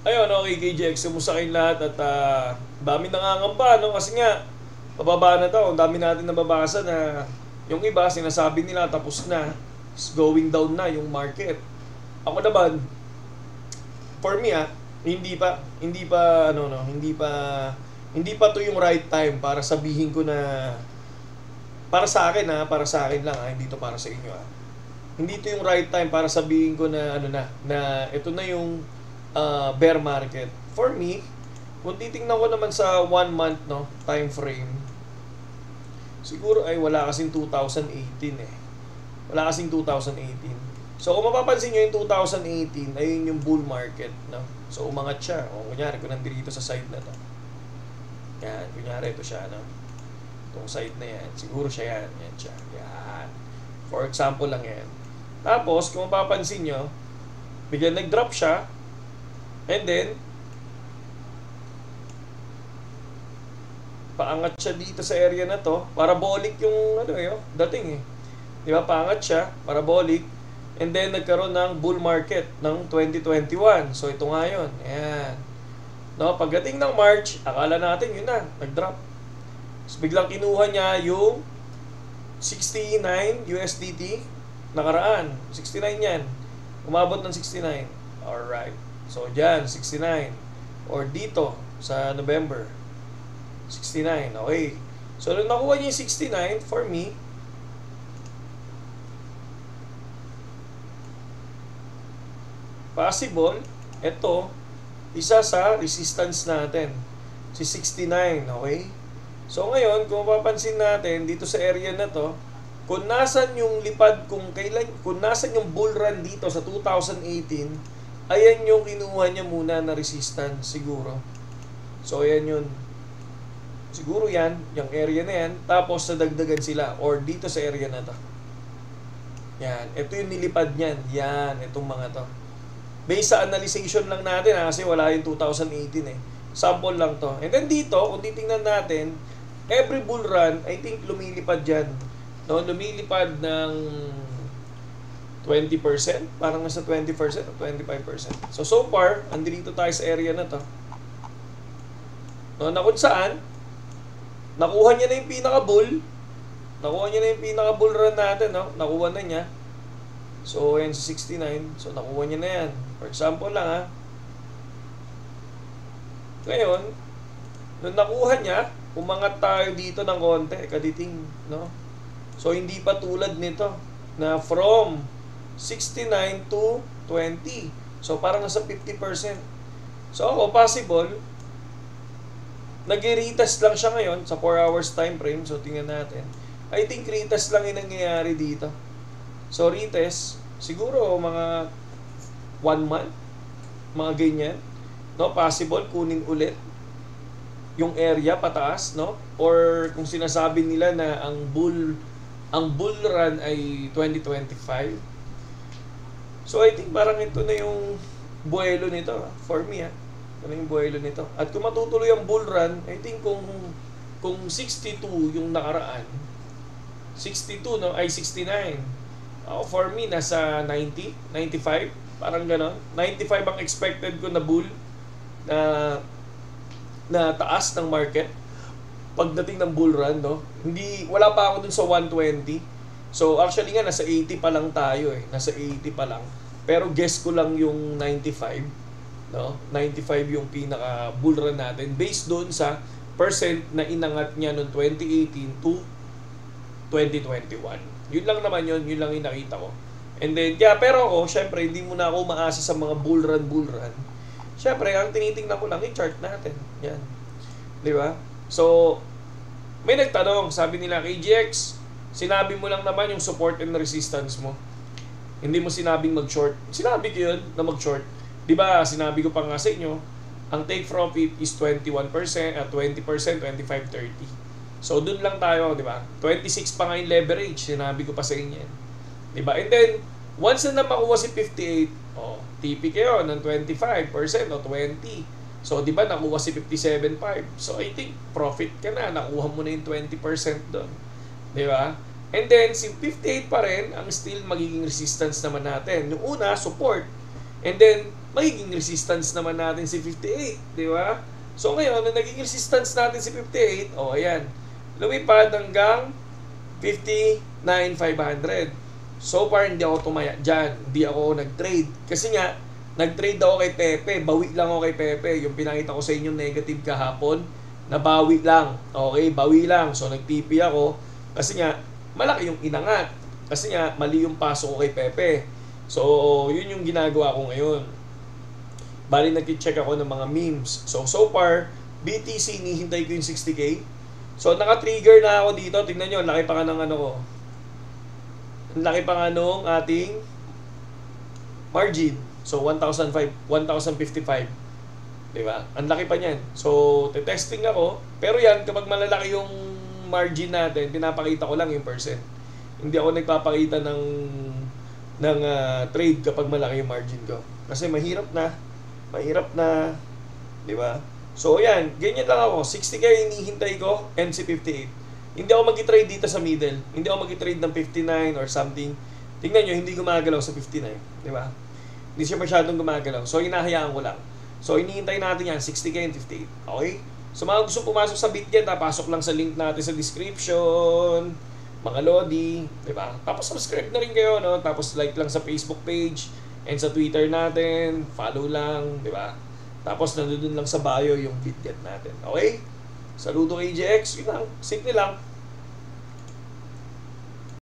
Ayun, okay, KJX, kumusta kayong lahat at dami nangangamba, no? Kasi nga, pababa na to. Ang dami natin nababasa na yung iba, sinasabi nila tapos na, is going down na yung market. Ako naman, for me hindi pa to yung right time para sabihin ko na, para sa akin lang hindi to para sa inyo Hindi to yung right time para sabihin ko na na ito na yung bear market. For me, kung titingnan ko naman sa 1 month time frame, siguro ay wala kasing 2018 eh. Wala kasing 2018. So kung mapapansin nyo yung 2018, ayun yung bull market, no? So umangat siya. O kunyari, kung nandito sa side na to. Yan, kunyari ito siya, no? Itong side na yan, siguro siya yan. Yan siya. Yan. For example lang yan. Tapos, kung mapapansin nyo, biglang nag-drop siya, and then, paangat siya dito sa area na to, parabolic yung dating eh. Di ba? Paangat siya, parabolic, and then nagkaroon ng bull market ng 2021. So ito nga yun. Ayan. No, pagdating ng March, akala natin yun na, nag-drop. So biglang kinuha niya yung 69 USDT nakaraan. 69 yan. Umabot ng 69. Alright. So dyan, 69. Or dito, sa November, 69. Okay. So nung nakuha niya yung 69, for me, possible, ito, isa sa resistance natin. Si 69, okay? So ngayon, kung mapapansin natin, dito sa area na to, kung nasan yung lipad, kung nasan yung bull run dito sa 2018, ayan yung kinuha niya muna na resistance, siguro. So ayan yun. Siguro yan, yung area na yan, tapos nadagdagan sila, or dito sa area na to. Yan, ito yung nilipad niyan. Yan, itong mga to. Based sa analyzation lang natin kasi wala yung 2018 eh. Sample lang to. And then dito, kung titingnan natin, every bull run, I think lumilipad dyan. No, lumilipad ng 20%, parang nasa 20% o 25%. So far, andito tayo sa area na to. No, na kung saan, nakuha niya na yung pinaka-bull. Nakuha niya na yung pinaka-bull run natin, no? Nakuha na niya. So, yan sa 69. So, nakuha niya na yan. For example lang, Ngayon, nung nakuha niya, umangat tayo dito ng konti, kaditing, no? So, hindi pa tulad nito, na from 69 to 20. So, parang nasa 50%. So, ako, possible, nag-retest lang siya ngayon sa 4 hours time frame. So, tingnan natin. I think retest lang yung nangyayari dito. So, retest, siguro mga 1 month, mga ganyan. No, possible, kunin ulit yung area pataas, no? Or kung sinasabi nila na ang bull run ay 2025. So, I think parang ito na yung buwelo nito, for me, Ito na yung buwelo nito. At kung matutuloy ang bull run, I think kung 62 yung nakaraan, 62, no? Ay, 69. For me, nasa 90, 95, parang gano'n. 95 ang expected ko na bull, na taas ng market pagdating ng bull run, no? Wala pa ako dun sa 120. So, actually nga, nasa 80 pa lang tayo eh. Nasa 80 pa lang. Pero guess ko lang yung 95, no? 95 yung pinaka bull run natin based doon sa percent na inangat niya noong 2018 to 2021. Yun lang naman yun lang yung nakita ko. And then, pero ako, syempre, hindi muna ako umaasa sa mga bull run. Syempre, ang tinitingnan ko lang yung chart natin. Yan. Di ba? So, may nagtanong, sabi nila, KGX, sinabi mo lang naman yung support and resistance mo. Hindi mo sinabing mag-short. Sinabi ko yun na mag-short. Di ba, sinabi ko pa nga sa inyo, ang take profit is 21%, at 20%, 25, 30. So, dun lang tayo, di ba? 26 pa nga yung leverage, sinabi ko pa sa inyo. Di ba? And then, once na makuha si 58, TP kayo ng 25% o 20%. So, di ba, nakuha si 57.5. So, I think, profit ka na. Nakuha mo na yung 20% doon. Di ba? And then, si 58 pa rin, ang still magiging resistance naman natin. Yung una, support. And then, magiging resistance naman natin si 58, di ba? So ngayon, nung naging resistance natin si 58, ayan, lumipad hanggang 59,500. So far, hindi ako tumaya dyan. Hindi ako nag-trade. Kasi nga, nag-trade ako kay Pepe. Bawi lang ako kay Pepe. Yung pinakita ko sa inyo negative kahapon, nabawi lang. Okay, bawi lang. So, nag-TP ako. Kasi nga, malaki yung inangat. Kasi nga, mali yung pasok ko kay Pepe. So, yun yung ginagawa ko ngayon. Bali, nag-check ako ng mga memes. So far, BTC, hinihintay ko yung 60K. So, naka-trigger na ako dito. Tingnan nyo, laki pa ka ng ano ko. Ang laki pa nga nung ating margin. So, 1,055. Diba? Ang laki pa niyan. So, testing ako. Pero yan, kapag malalaki yung margin natin, pinapakita ko lang yung percent. Hindi ako nagpapakita ng trade kapag malaki yung margin ko. Kasi mahirap na. Diba? So, yan. Ganyan lang ako. 60K hinihintay ko, NC58. Hindi ako mag-trade dito sa middle. Hindi ako mag-trade ng 59 or something. Tingnan nyo, hindi gumagalaw sa 59. Di ba? Hindi siya masyadong gumagalaw. So, hinahayaan ko lang. So, inihintay natin yan, 60K and 58. Okay? So, mga gusto pumasok sa Bitget, pasok lang sa link natin sa description. Mga Lodi. Di ba? Tapos, subscribe na rin kayo, no? Tapos, like lang sa Facebook page and sa Twitter natin. Follow lang. Di ba? Tapos, nandun lang sa bio yung Bitget natin. Okay? Saludo kay JX. Yun lang. Simple lang.